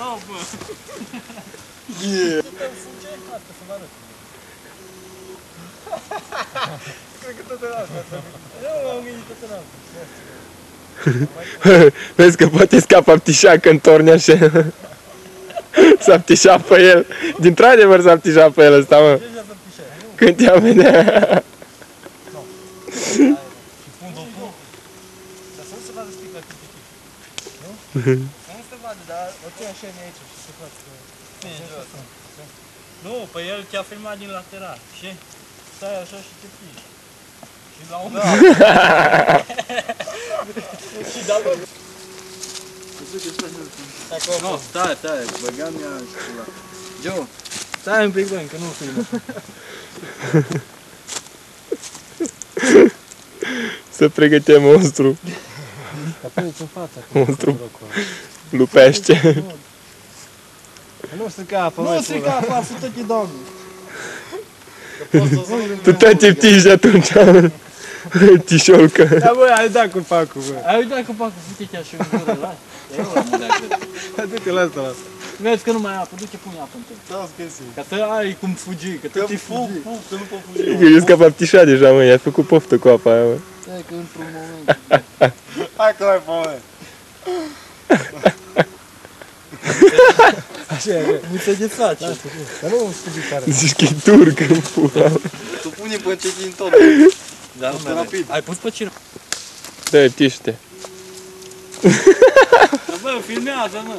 Da, bă. Yeah! Asta să vă arăt. Cred că tot în asta. Eu m-am gândit tot în asta. Vezi că poate scapă aptișa când torni așa. S-a aptișa pe el. Dintr-adevăr s-a aptișa pe el ăsta, mă. Deja s-a pișat. Când te-a vedea. Și fundul pun. Dar să nu se vadă sticla cât de chip. Nu? Să nu se vadă, dar o ții așa aici și se face. Nu, pe el te-a filmat din lateral, știi? Stai așa și te piși. Și la un moment. Și da, bă. Nu, stai, băgam ea și ceva. Joe, stai un pic, bă, încă nu filmă. Să pregătește monstru. Dar puneți în fața. Monstru lupește. Nu strica apa, măi. Nu strica apa, fătă-te, doamne. Tu te tiptiși de atunci. Tișolcă. Da, băi, ai dat cu pacul, băi. Ai uitat că fac fute-te așa în gură, la? Eu la mă Du-te la asta, lasă. Vezi că nu mai ai apă, du-te pune apă în tine. Da, scăsi. Ca să ai cum fugi, că tot te fugi. Că nu pot fugi. Eu că aptișa deja, mă. I-a făcut poftă cu apa aia, mă. Stai că într-un moment. Hai că mai pome. Așa e, Nu se desface. dar nu știu care. Zici că e turc în pula. Tu pune pe cetin tot. Dar nu rapid. Ai pus pe cine? Da, ptiște. Bă, filmează, mă.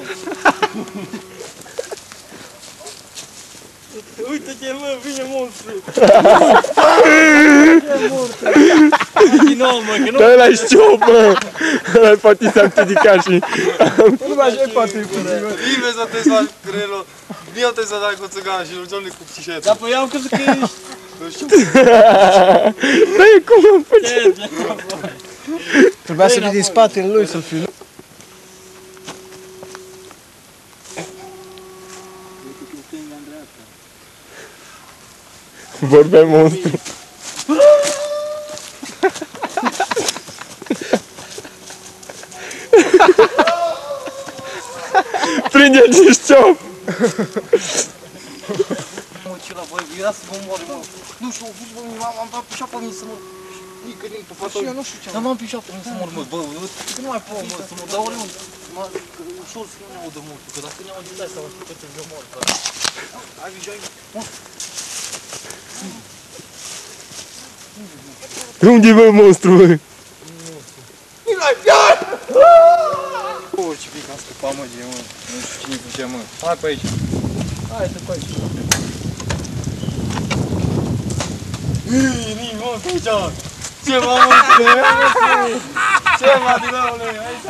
Uite-te, mă, vine monstru. Din nou, mă, că nu... Da, ăla-i șciop, mă. Ăla poate s-a împiedicat și... Nu mai așa poate fi. Nimeni să te faci grelo. Bine te să dai cu țăgan și nu cu ptișetă. Dar pe eu am crezut că ești... Nu știu. Da, e cum am făcut. Trebuia să fii din spatele lui să-l filmi. Vorbea monstru. Prinde-te șciop. Mă, ce la băi, era să mă moare, mă. Nu știu, au fost, bă, m-am pișat pe mine să mă... Nică, pe fata. Și eu nu știu ce am. Dar m-am pișat pe mine să mor, mă, bă, că nu mai pot, mă, să mă dau oriunde. Ușor să nu ne audă mult, că dacă ne audă, dai seama, știu că te-mi mor, bă. Ai grijă, ai grijă. Unde e, bă, monstru, bă? O, ce pic am scăpat, mă, mă. Nu știu cine făcea, mă. Hai pe aici. Hai să faci. Nii, mă, pe aici. Ce, mă, mă, ce, mă, din aule, hai să